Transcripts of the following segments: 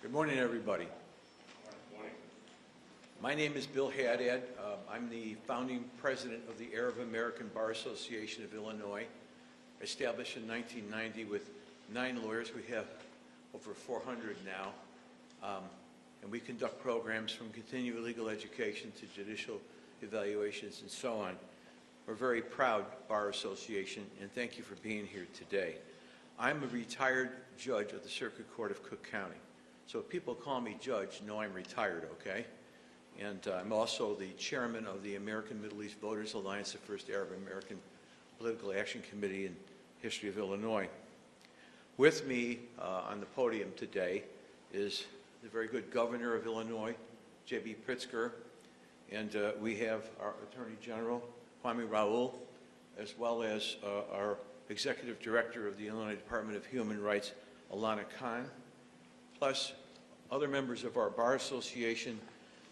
Good morning, everybody. Good morning. My name is Bill Haddad. I'm the founding president of the Arab American Bar Association of Illinois, established in 1990 with 9 lawyers. We have over 400 now, and we conduct programs from continuing legal education to judicial evaluations and so on. We're a very proud bar association, and thank you for being here today. I'm a retired judge of the Circuit Court of Cook County. So if people call me judge, know I'm retired, okay? And I'm also the chairman of the American Middle East Voters Alliance, the first Arab American political action committee in history of Illinois. With me on the podium today is the very good governor of Illinois, J.B. Pritzker, and we have our Attorney General, Kwame Raoul, as well as our Executive Director of the Illinois Department of Human Rights, Alana Khan, plus other members of our Bar Association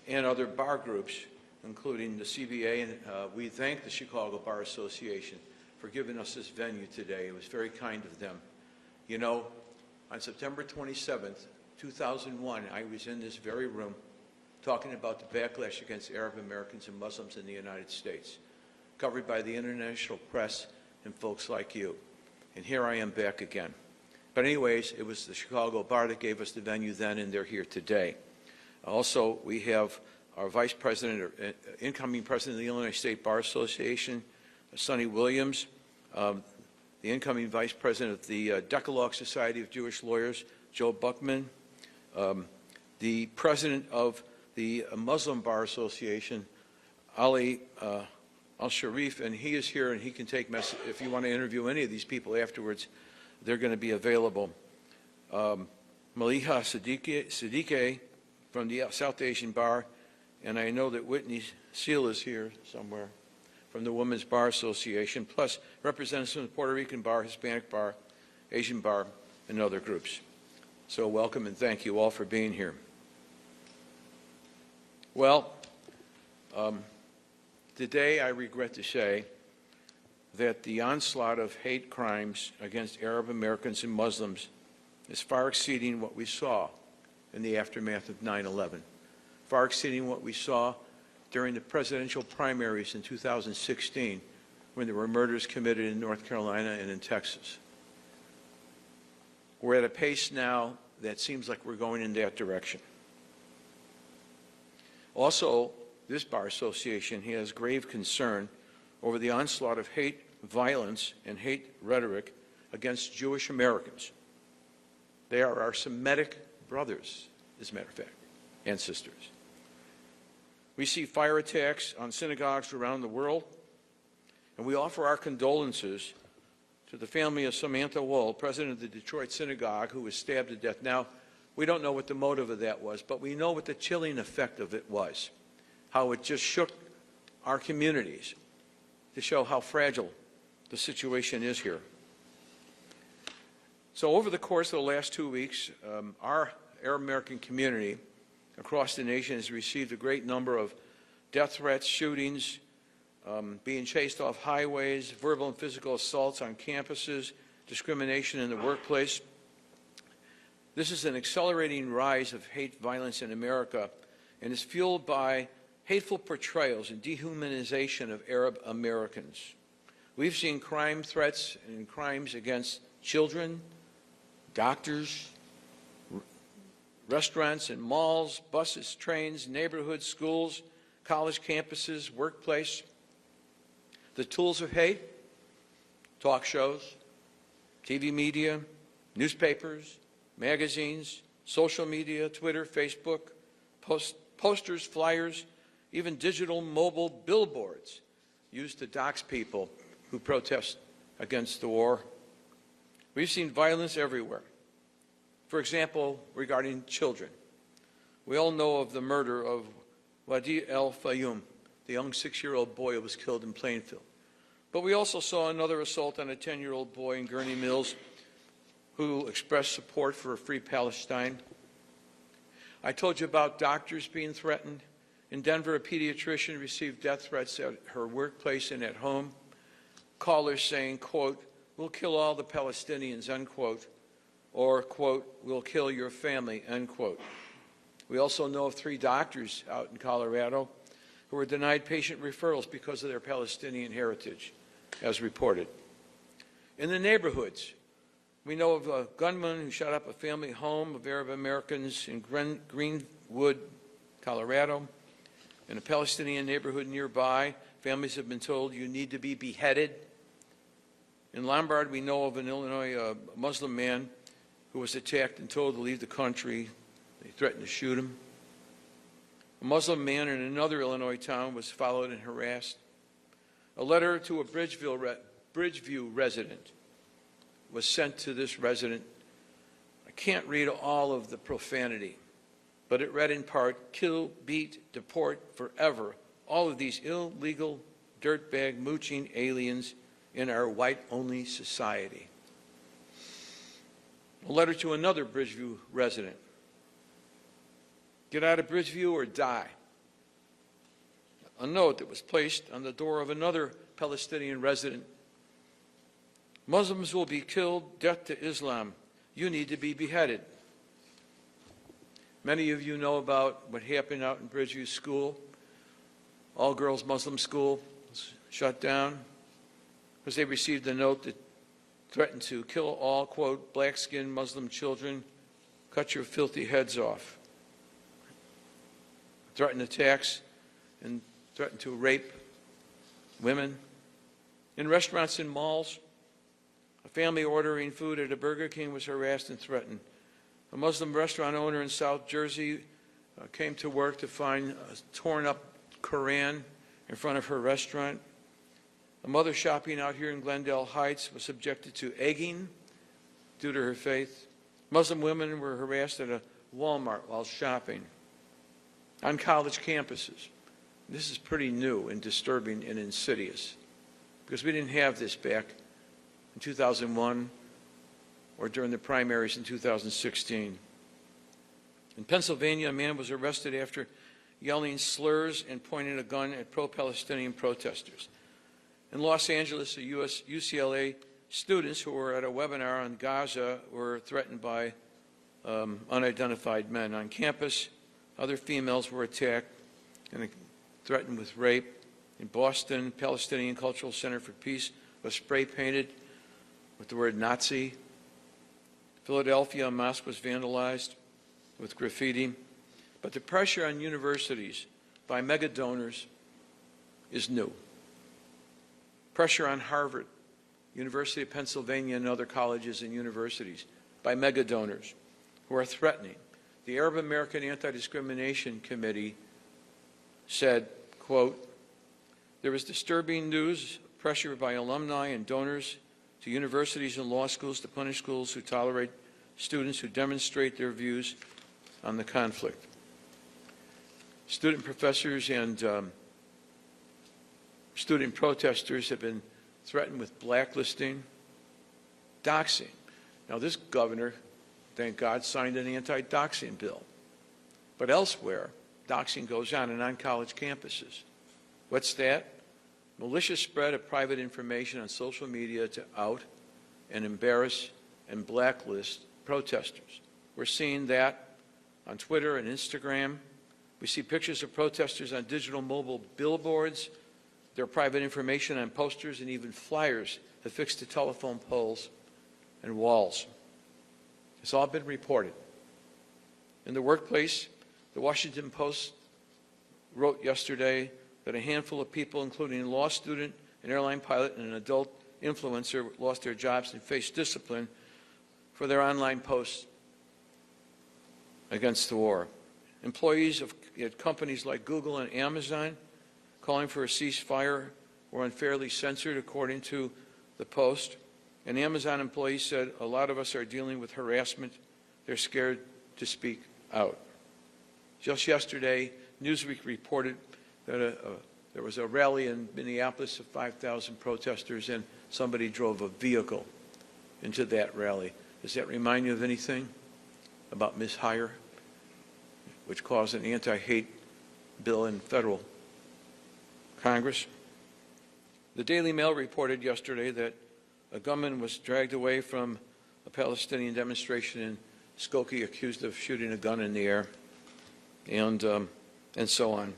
and other bar groups, including the CBA, and we thank the Chicago Bar Association for giving us this venue today. It was very kind of them. You know, on September 27th, 2001, I was in this very room talking about the backlash against Arab Americans and Muslims in the United States, covered by the international press and folks like you. And here I am back again. But anyways, it was the Chicago Bar that gave us the venue then, and they're here today. Also, we have our Vice President, or incoming President of the Illinois State Bar Association, Sonny Williams, the incoming Vice President of the Decalogue Society of Jewish Lawyers, Joe Buckman, the President of the Muslim Bar Association, Ali Al-Sharif, and he is here, and he can take messages. If you want to interview any of these people afterwards, they're going to be available. Maliha Siddiqui from the South Asian Bar, and I know that Whitney Seal is here somewhere from the Women's Bar Association, plus representatives from the Puerto Rican Bar, Hispanic Bar, Asian Bar, and other groups. So welcome and thank you all for being here. Well, today I regret to say that the onslaught of hate crimes against Arab Americans and Muslims is far exceeding what we saw in the aftermath of 9/11, far exceeding what we saw during the presidential primaries in 2016 when there were murders committed in North Carolina and in Texas. We're at a pace now that seems like we're going in that direction. Also, this bar association has grave concern over the onslaught of hate, violence, and hate rhetoric against Jewish Americans. They are our Semitic brothers, as a matter of fact, and sisters. We see fire attacks on synagogues around the world, and we offer our condolences to the family of Samantha Woll, president of the Detroit Synagogue, who was stabbed to death. Now, we don't know what the motive of that was, but we know what the chilling effect of it was, how it just shook our communities to show how fragile the situation is here. So over the course of the last 2 weeks, our Arab American community across the nation has received a great number of death threats, shootings, being chased off highways, verbal and physical assaults on campuses, discrimination in the workplace. This is an accelerating rise of hate violence in America and is fueled by hateful portrayals and dehumanization of Arab Americans. We've seen crime threats and crimes against children, doctors, restaurants and malls, buses, trains, neighborhoods, schools, college campuses, workplace. The tools of hate: talk shows, TV media, newspapers, magazines, social media, Twitter, Facebook, posters, flyers, even digital mobile billboards used to dox people who protest against the war. We've seen violence everywhere. For example, regarding children. We all know of the murder of Wadi al-Fayoum, the young 6-year-old boy who was killed in Plainfield. But we also saw another assault on a 10-year-old boy in Gurney Mills who expressed support for a free Palestine. I told you about doctors being threatened. In Denver, a pediatrician received death threats at her workplace and at home. Callers saying, quote, "We'll kill all the Palestinians," unquote, or, quote, "we'll kill your family," end quote. We also know of 3 doctors out in Colorado who were denied patient referrals because of their Palestinian heritage, as reported. In the neighborhoods, we know of a gunman who shot up a family home of Arab Americans in Greenwood, Colorado. In a Palestinian neighborhood nearby, families have been told you need to be beheaded. In Lombard, we know of an Illinois Muslim man who was attacked and told to leave the country. They threatened to shoot him. A Muslim man in another Illinois town was followed and harassed. A letter to a Bridgeview resident was sent to this resident. I can't read all of the profanity, but it read in part, "Kill, beat, deport forever all of these illegal, dirtbag, mooching aliens in our white-only society." A letter to another Bridgeview resident. "Get out of Bridgeview or die." A note that was placed on the door of another Palestinian resident. "Muslims will be killed, death to Islam. You need to be beheaded." Many of you know about what happened out in Bridgeview School. All-girls Muslim school was shut down because they received a note that threatened to kill all, quote, black-skinned Muslim children, cut your filthy heads off. Threatened attacks and threatened to rape women. In restaurants and malls, a family ordering food at a Burger King was harassed and threatened. A Muslim restaurant owner in South Jersey came to work to find a torn-up Koran in front of her restaurant. A mother shopping out here in Glendale Heights was subjected to egging due to her faith. Muslim women were harassed at a Walmart while shopping. On college campuses. This is pretty new and disturbing and insidious because we didn't have this back in 2001 or during the primaries in 2016. In Pennsylvania, a man was arrested after yelling slurs and pointing a gun at pro-Palestinian protesters. In Los Angeles, UCLA students who were at a webinar on Gaza were threatened by unidentified men. On campus, other females were attacked and threatened with rape. In Boston, Palestinian Cultural Center for Peace was spray-painted with the word Nazi. Philadelphia, a mosque was vandalized with graffiti. But the pressure on universities by mega donors is new. Pressure on Harvard, University of Pennsylvania, and other colleges and universities by mega donors who are threatening. The Arab American Anti-Discrimination Committee said, quote, "There is disturbing news, pressure by alumni and donors to universities and law schools to punish schools who tolerate students who demonstrate their views on the conflict." Student professors and student protesters have been threatened with blacklisting, doxing. Now this governor, thank God, signed an anti-doxing bill. But elsewhere, doxing goes on and on college campuses. What's that? Malicious spread of private information on social media to out and embarrass and blacklist protesters. We're seeing that on Twitter and Instagram. We see pictures of protesters on digital mobile billboards, their private information on posters and even flyers affixed to telephone poles and walls. It's all been reported. In the workplace, the Washington Post wrote yesterday that a handful of people, including a law student, an airline pilot, and an adult influencer, lost their jobs and faced discipline for their online posts against the war. Employees at companies like Google and Amazon calling for a ceasefire were unfairly censored, according to the Post. An Amazon employee said, "A lot of us are dealing with harassment. They're scared to speak out." Just yesterday, Newsweek reported that there was a rally in Minneapolis of 5,000 protesters, and somebody drove a vehicle into that rally. Does that remind you of anything about mishire, which caused an anti-hate bill in federal Congress? The Daily Mail reported yesterday that a gunman was dragged away from a Palestinian demonstration in Skokie accused of shooting a gun in the air, and so on.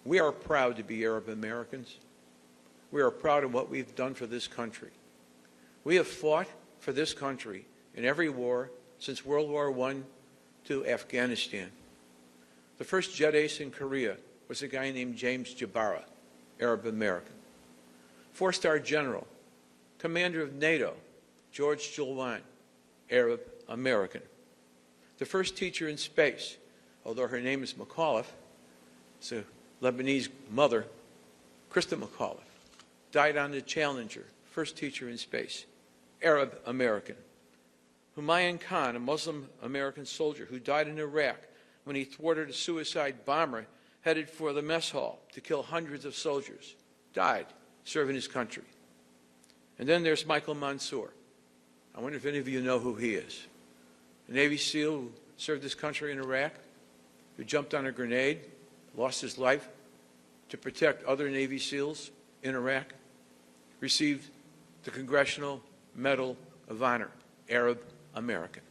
We are proud to be Arab Americans. We are proud of what we've done for this country. We have fought for this country in every war since World War I to Afghanistan. The first jet ace in Korea was a guy named James Jabara, Arab American. Four-star general, commander of NATO, George Julwan, Arab American. The first teacher in space, although her name is McAuliffe, it's a Lebanese mother, Krista McAuliffe, died on the Challenger, first teacher in space, Arab American. Humayun Khan, a Muslim American soldier who died in Iraq when he thwarted a suicide bomber headed for the mess hall to kill hundreds of soldiers, died serving his country. And then there's Michael Mansour. I wonder if any of you know who he is. A Navy SEAL who served his country in Iraq, who jumped on a grenade, lost his life to protect other Navy SEALs in Iraq, received the Congressional Medal of Honor, Arab American.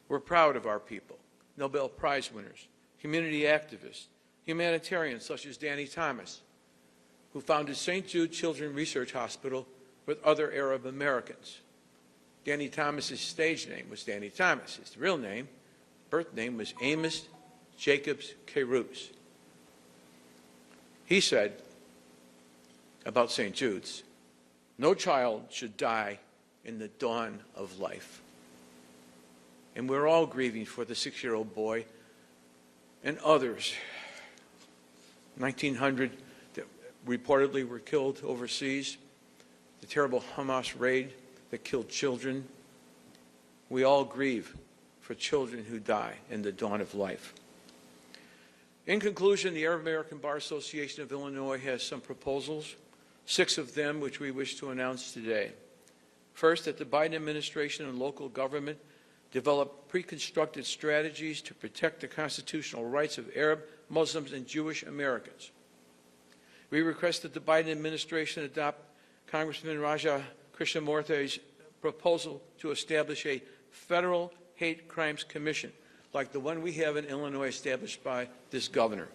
We're proud of our people, Nobel Prize winners, community activists, humanitarians such as Danny Thomas, who founded St. Jude Children's Research Hospital with other Arab Americans. Danny Thomas's stage name was Danny Thomas. His real name, birth name, was Amos Jacobs Carews. He said about St. Jude's, no child should die in the dawn of life. And we're all grieving for the 6-year-old boy and others, 1,900 that reportedly were killed overseas, the terrible Hamas raid that killed children. We all grieve for children who die in the dawn of life. In conclusion, the Arab American Bar Association of Illinois has some proposals, 6 of them which we wish to announce today. First, that the Biden administration and local government develop pre-constructed strategies to protect the constitutional rights of Arab, Muslims, and Jewish Americans. We request that the Biden administration adopt Congressman Raja Krishnamurthy's proposal to establish a federal hate crimes commission, like the one we have in Illinois established by this governor.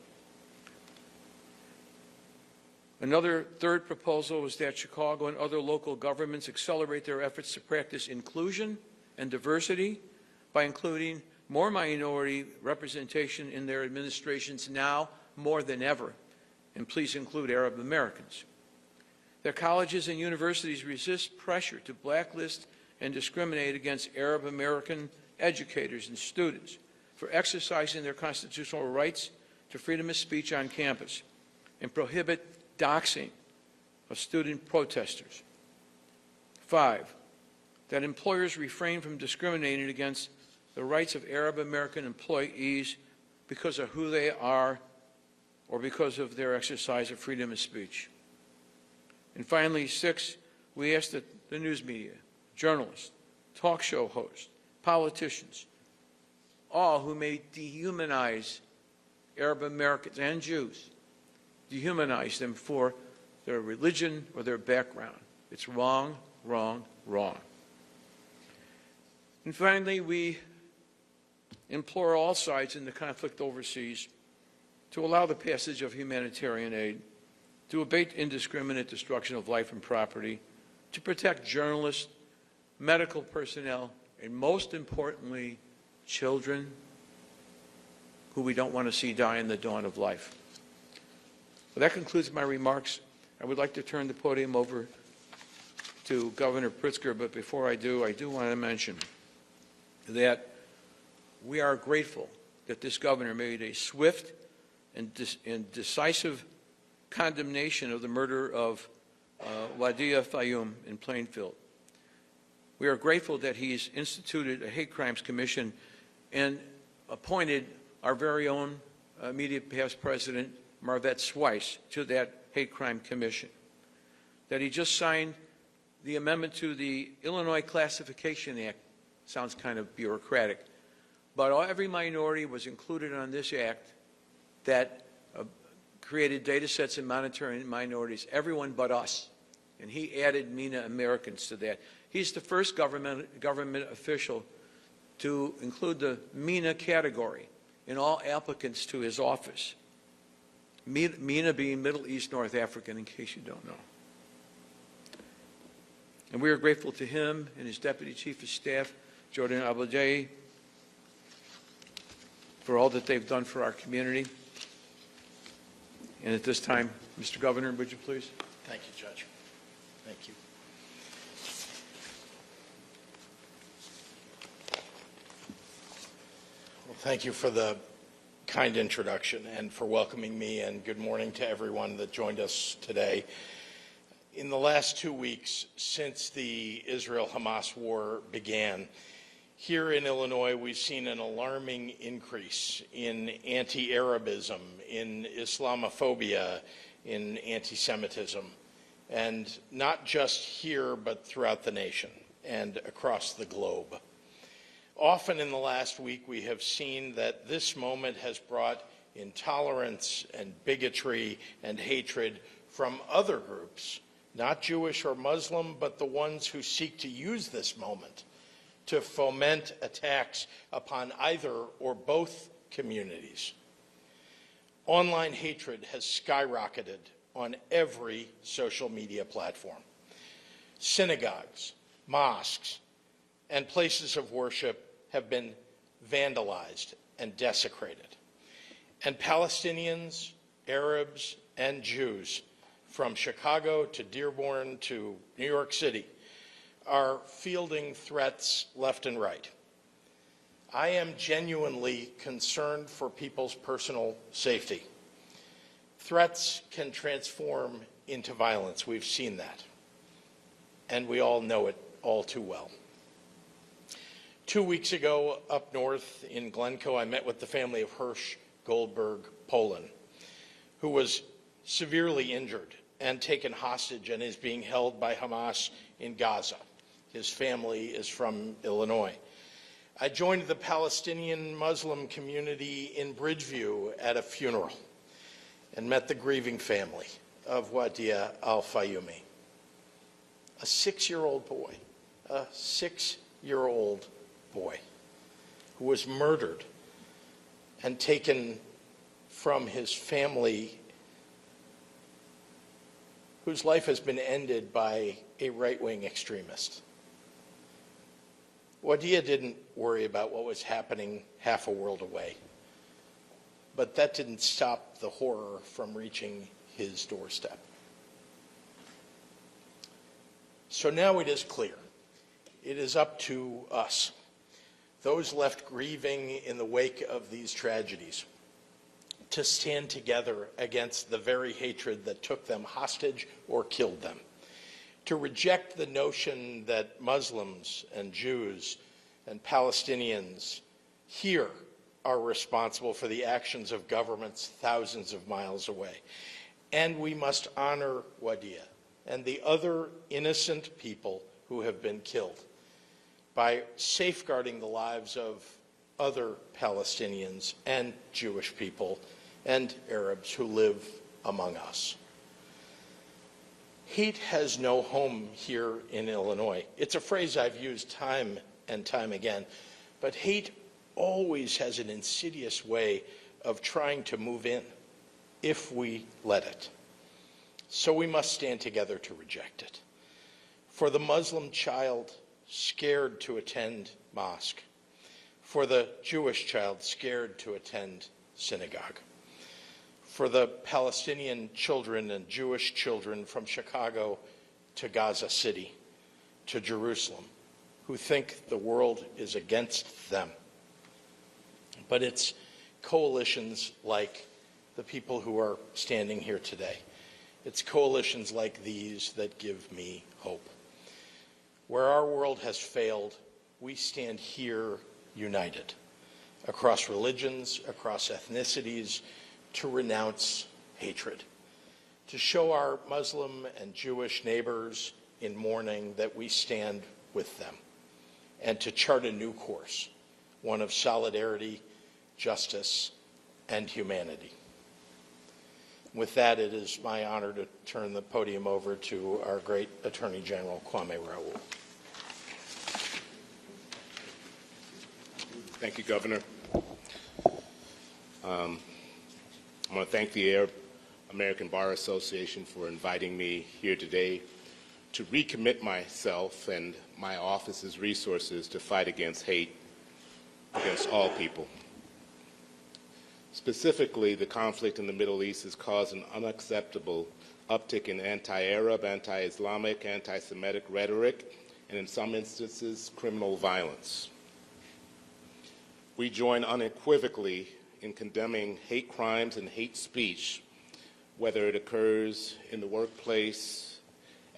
Another third proposal is that Chicago and other local governments accelerate their efforts to practice inclusion and diversity by including more minority representation in their administrations now more than ever, and please include Arab Americans. That colleges and universities resist pressure to blacklist and discriminate against Arab American educators and students for exercising their constitutional rights to freedom of speech on campus, and prohibit doxing of student protesters. 5, that employers refrain from discriminating against the rights of Arab American employees because of who they are or because of their exercise of freedom of speech. And finally, 6, we ask that the news media, journalists, talk show hosts, politicians, all who may dehumanize Arab Americans and Jews, dehumanize them for their religion or their background. It's wrong, wrong, wrong. And finally, we implore all sides in the conflict overseas to allow the passage of humanitarian aid, to abate indiscriminate destruction of life and property, to protect journalists, medical personnel, and most importantly, children who we don't want to see die in the dawn of life. Well, that concludes my remarks. I would like to turn the podium over to Governor Pritzker, but before I do want to mention that we are grateful that this governor made a swift and decisive condemnation of the murder of Wadia Fayoum in Plainfield. We are grateful that he's instituted a hate crimes commission and appointed our very own immediate past president, Marvette Swice, to that hate crime commission. That he just signed the amendment to the Illinois Classification Act. Sounds kind of bureaucratic, but every minority was included on this act that created data sets and monitoring minorities, everyone but us. and he added MENA Americans to that. He's the first government official to include the MENA category in all applicants to his office. MENA being Middle East, North Africa, in case you don't know. And we are grateful to him and his Deputy Chief of Staff, Jordan Abdeljaye, for all that they've done for our community. And at this time, Mr. Governor, would you please? Thank you, Judge. Thank you. Well, thank you for the kind introduction and for welcoming me, and good morning to everyone that joined us today. In the last 2 weeks since the Israel-Hamas war began, here in Illinois, we've seen an alarming increase in anti-Arabism, in Islamophobia, in anti-Semitism, and not just here, but throughout the nation and across the globe. Often in the last week, we have seen that this moment has brought intolerance and bigotry and hatred from other groups, not Jewish or Muslim, but the ones who seek to use this moment to foment attacks upon either or both communities. Online hatred has skyrocketed on every social media platform. Synagogues, mosques, and places of worship have been vandalized and desecrated. And Palestinians, Arabs, and Jews from Chicago to Dearborn to New York City are fielding threats left and right. I am genuinely concerned for people's personal safety. Threats can transform into violence. We've seen that, and we all know it all too well. 2 weeks ago, up north in Glencoe, I met with the family of Hirsch Goldberg Poland, who was severely injured and taken hostage and is being held by Hamas in Gaza. His family is from Illinois. I joined the Palestinian Muslim community in Bridgeview at a funeral and met the grieving family of Wadea al-Fayoumi, a 6-year-old boy, who was murdered and taken from his family, whose life has been ended by a right-wing extremist. Wadea didn't worry about what was happening half a world away, but that didn't stop the horror from reaching his doorstep. So now it is clear. It is up to us, those left grieving in the wake of these tragedies, to stand together against the very hatred that took them hostage or killed them, to reject the notion that Muslims and Jews and Palestinians here are responsible for the actions of governments thousands of miles away. And we must honor Wadea and the other innocent people who have been killed by safeguarding the lives of other Palestinians and Jewish people and Arabs who live among us. Hate has no home here in Illinois. It's a phrase I've used time and time again, but hate always has an insidious way of trying to move in if we let it. So we must stand together to reject it. For the Muslim child scared to attend mosque, for the Jewish child scared to attend synagogue, for the Palestinian children and Jewish children from Chicago to Gaza City to Jerusalem, who think the world is against them. But it's coalitions like the people who are standing here today. It's coalitions like these that give me hope. Where our world has failed, we stand here united, across religions, across ethnicities, to renounce hatred, to show our Muslim and Jewish neighbors in mourning that we stand with them, and to chart a new course, one of solidarity, justice, and humanity. With that, it is my honor to turn the podium over to our great Attorney General, Kwame Raoul. Thank you, Governor. I want to thank the Arab American Bar Association for inviting me here today to recommit myself and my office's resources to fight against hate against all people. Specifically, the conflict in the Middle East has caused an unacceptable uptick in anti-Arab, anti-Islamic, anti-Semitic rhetoric, and in some instances, criminal violence. We join unequivocally in condemning hate crimes and hate speech, whether it occurs in the workplace,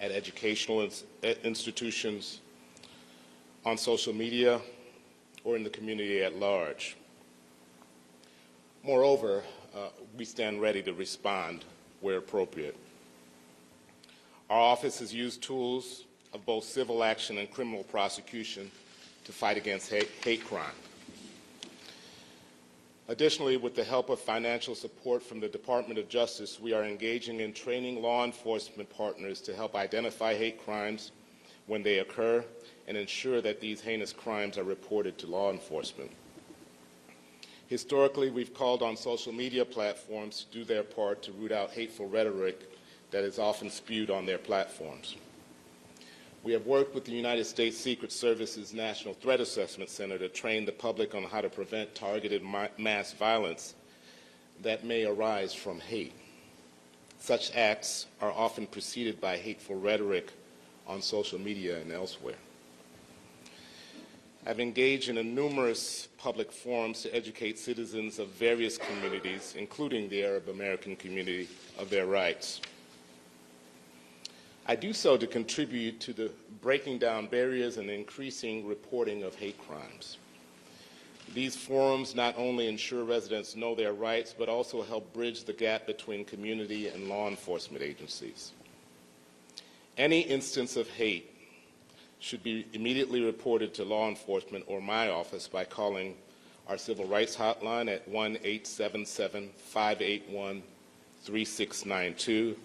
at educational institutions, on social media, or in the community at large. Moreover, we stand ready to respond where appropriate. Our office has used tools of both civil action and criminal prosecution to fight against hate crime. Additionally, with the help of financial support from the Department of Justice, we are engaging in training law enforcement partners to help identify hate crimes when they occur and ensure that these heinous crimes are reported to law enforcement. Historically, we've called on social media platforms to do their part to root out hateful rhetoric that is often spewed on their platforms. We have worked with the United States Secret Service's National Threat Assessment Center to train the public on how to prevent targeted mass violence that may arise from hate. Such acts are often preceded by hateful rhetoric on social media and elsewhere. I've engaged in numerous public forums to educate citizens of various communities, including the Arab American community, of their rights. I do so to contribute to the breaking down barriers and increasing reporting of hate crimes. These forums not only ensure residents know their rights, but also help bridge the gap between community and law enforcement agencies. Any instance of hate should be immediately reported to law enforcement or my office by calling our civil rights hotline at 1-877-581-3692.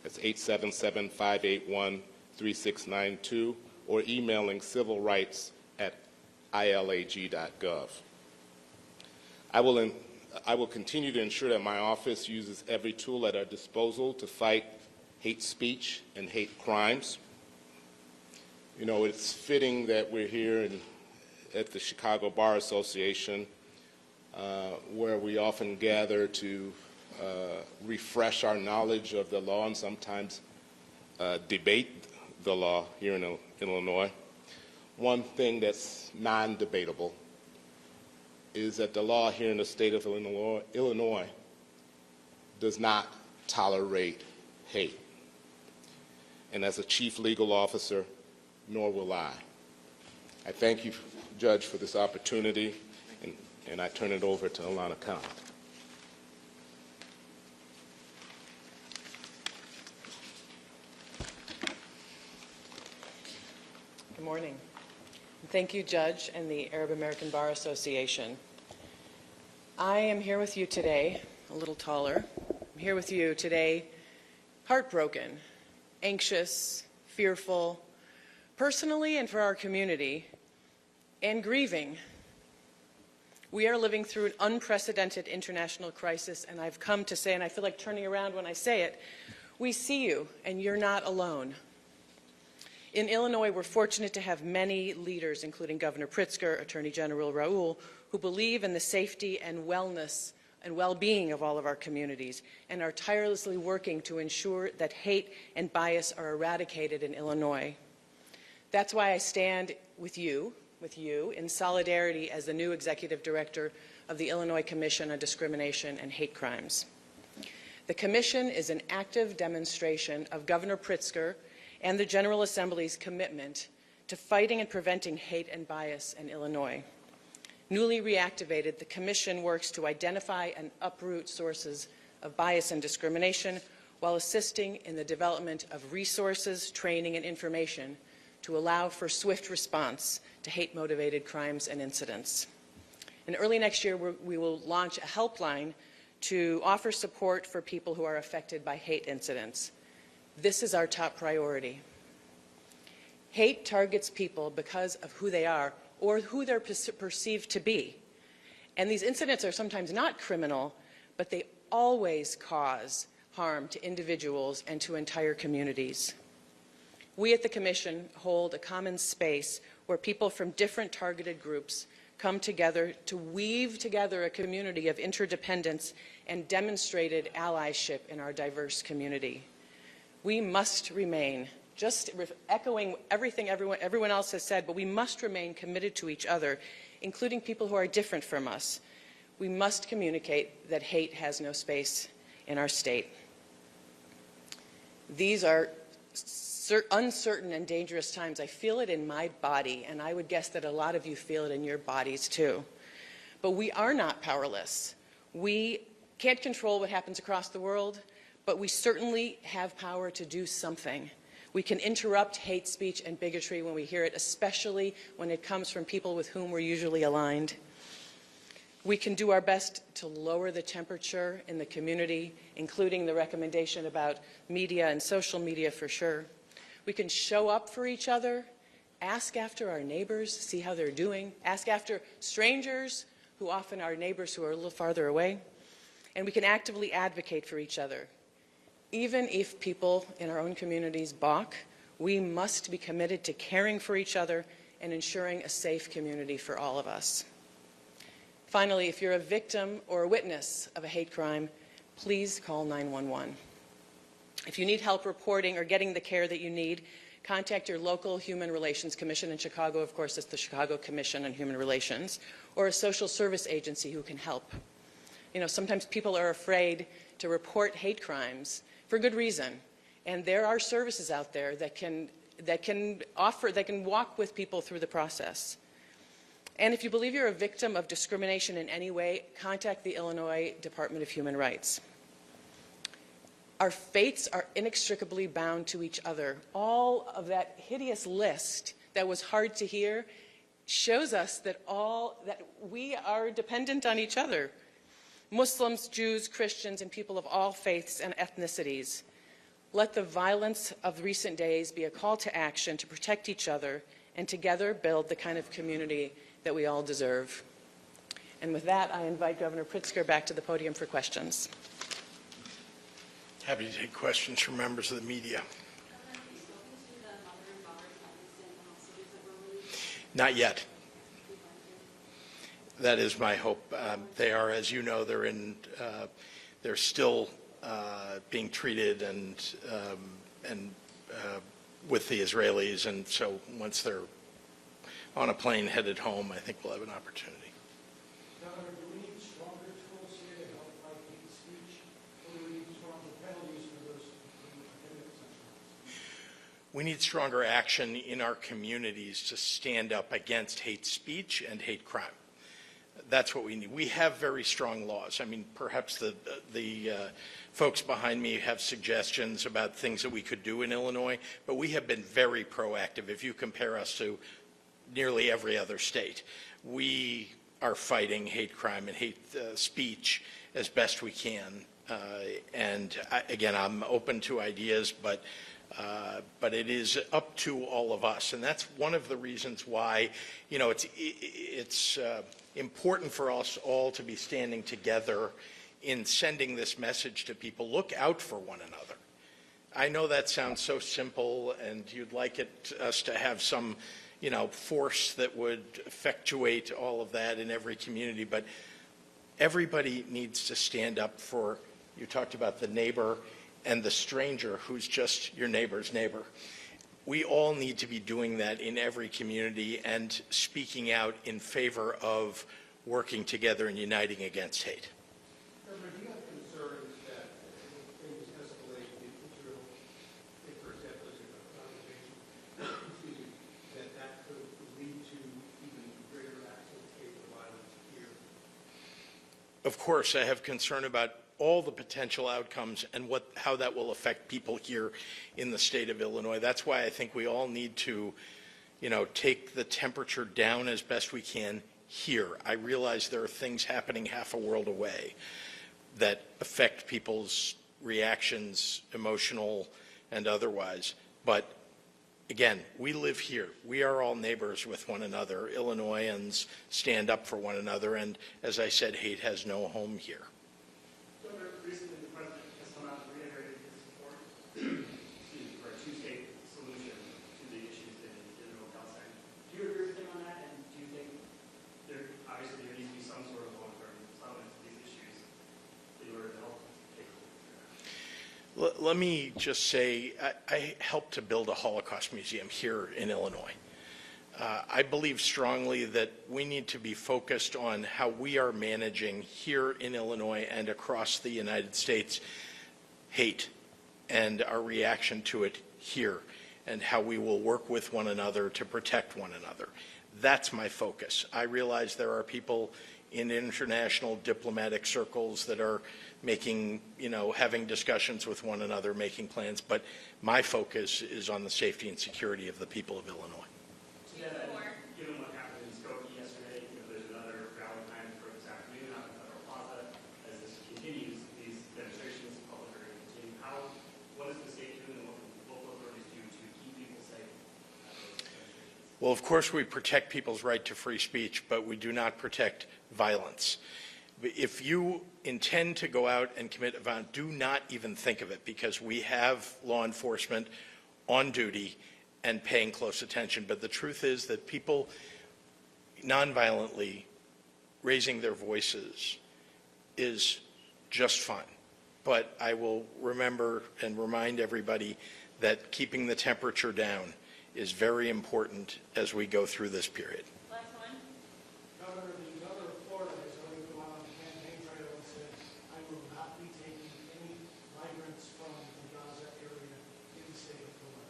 That's 877-581-3692, or emailing civilrights@ilag.gov. I will continue to ensure that my office uses every tool at our disposal to fight hate speech and hate crimes. You know, it's fitting that we're here at the Chicago Bar Association, where we often gather to refresh our knowledge of the law and sometimes debate the law here in Illinois. One thing that's non-debatable is that the law here in the state of Illinois does not tolerate hate. And as a chief legal officer, nor will I. I thank you, Judge, for this opportunity, and I turn it over to Alana Khan. Good morning. Thank you, Judge, and the Arab American Bar Association. I am here with you today, a little taller. I'm here with you today, heartbroken, anxious, fearful, personally and for our community, and grieving. We are living through an unprecedented international crisis, and I've come to say, and I feel like turning around when I say it, we see you, and you're not alone. In Illinois, we're fortunate to have many leaders, including Governor Pritzker, Attorney General Raoul, who believe in the safety and wellness and well-being of all of our communities and are tirelessly working to ensure that hate and bias are eradicated in Illinois. That's why I stand with you in solidarity as the new Executive Director of the Illinois Commission on Discrimination and Hate Crimes. The Commission is an active demonstration of Governor Pritzker and the General Assembly's commitment to fighting and preventing hate and bias in Illinois. Newly reactivated, the Commission works to identify and uproot sources of bias and discrimination while assisting in the development of resources, training, and information to allow for swift response to hate-motivated crimes and incidents. And early next year, we will launch a helpline to offer support for people who are affected by hate incidents. This is our top priority. Hate targets people because of who they are or who they're perceived to be. And these incidents are sometimes not criminal, but they always cause harm to individuals and to entire communities. We at the Commission hold a common space where people from different targeted groups come together to weave together a community of interdependence and demonstrated allyship in our diverse community. We must remain, just echoing everything everyone else has said, but we must remain committed to each other, including people who are different from us. We must communicate that hate has no space in our state. These are uncertain and dangerous times. I feel it in my body, and I would guess that a lot of you feel it in your bodies too. But we are not powerless. We can't control what happens across the world, but we certainly have power to do something. We can interrupt hate speech and bigotry when we hear it, especially when it comes from people with whom we're usually aligned. We can do our best to lower the temperature in the community, including the recommendation about media and social media for sure. We can show up for each other, ask after our neighbors, see how they're doing, ask after strangers who often are neighbors who are a little farther away, and we can actively advocate for each other. Even if people in our own communities balk, we must be committed to caring for each other and ensuring a safe community for all of us. Finally, if you're a victim or a witness of a hate crime, please call 911. If you need help reporting or getting the care that you need, contact your local Human Relations Commission. In Chicago, of course, it's the Chicago Commission on Human Relations, or a social service agency who can help. You know, sometimes people are afraid to report hate crimes for good reason, and there are services out there that can walk with people through the process. And if you believe you're a victim of discrimination in any way, contact the Illinois Department of Human Rights. Our fates are inextricably bound to each other. All of that hideous list that was hard to hear shows us that we are dependent on each other. Muslims, Jews, Christians, and people of all faiths and ethnicities. Let the violence of recent days be a call to action to protect each other and together build the kind of community that we all deserve. And with that, I invite Governor Pritzker back to the podium for questions. Happy to take questions from members of the media. Not yet. That is my hope. They are, as you know, they're still being treated and with the Israelis, and so once they're on a plane headed home, I think we'll have an opportunity. Governor, do we need stronger tools here to help fight hate speech, or do we need stronger penalties for those who commit such crimes? We need stronger action in our communities to stand up against hate speech and hate crime. That's what we need. We have very strong laws. I mean, perhaps the folks behind me have suggestions about things that we could do in Illinois, but we have been very proactive. If you compare us to nearly every other state, we are fighting hate crime and hate speech as best we can. Again, I'm open to ideas, but it is up to all of us, and that's one of the reasons why, you know, it's important for us all to be standing together in sending this message to people. Look out for one another. I know that sounds so simple, and you'd like us to have some, you know, force that would effectuate all of that in every community, but everybody needs to stand up for, you talked about the neighbor and the stranger who's just your neighbor's neighbor. We all need to be doing that in every community and speaking out in favor of working together and uniting against hate. Governor, do you have concerns that if things escalate in Israel, if, for example, there's a conversation, that could lead to even greater acts of hate or violence here? Of course, I have concern about all the potential outcomes and how that will affect people here in the state of Illinois. That's why I think we all need to, you know, take the temperature down as best we can here. I realize there are things happening half a world away, that affect people's reactions, emotional and otherwise. But again, we live here. We are all neighbors with one another. Illinoisans stand up for one another, and as I said, hate has no home here. Governor, recently the president has come out and reiterated his support for a two-state solution to the issues in Israel and Palestine. Do you agree with him on that? And do you think obviously there needs to be some sort of long-term settlement to these issues in order to help take hold? Let me just say, I helped to build a Holocaust museum here in Illinois. I believe strongly that we need to be focused on how we are managing here in Illinois and across the United States hate and our reaction to it here, and how we will work with one another to protect one another. That's my focus. I realize there are people in international diplomatic circles that are making, having discussions with one another, making plans, but my focus is on the safety and security of the people of Illinois. Given what happened in Skokie yesterday, there's another rally planned for this afternoon out in Federal Plaza. As this continues, these demonstrations, public are going to continue. What is the state doing and what can local authorities do to keep people safe at those demonstrations? Well, of course, we protect people's right to free speech, but we do not protect violence. If you intend to go out and commit a violence, do not even think of it, because we have law enforcement on duty and paying close attention. But the truth is that people nonviolently raising their voices is just fine. But I will remember and remind everybody that keeping the temperature down is very important as we go through this period. Governor, the governor of Florida has already gone on the campaign trail and said, I will not be taking any migrants from the Gaza area in the state of Florida.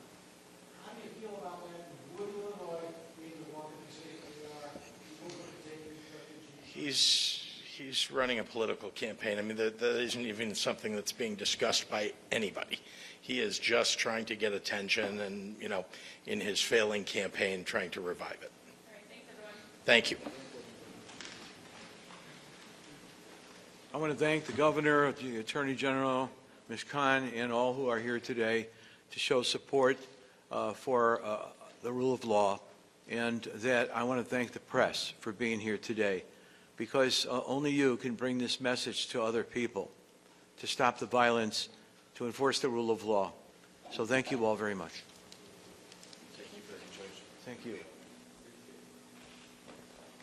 How do you feel about that? Would Illinois, being the wonderful state that we are, be willing to take these refugees? He's running a political campaign. I mean, that isn't even something that's being discussed by anybody. He is just trying to get attention and, in his failing campaign, trying to revive it. All right, thanks, everyone. Thank you. I want to thank the governor, the attorney general, Ms. Khan, and all who are here today to show support for the rule of law, and that I want to thank the press for being here today, because only you can bring this message to other people to stop the violence, to enforce the rule of law. So thank you all very much. Thank you.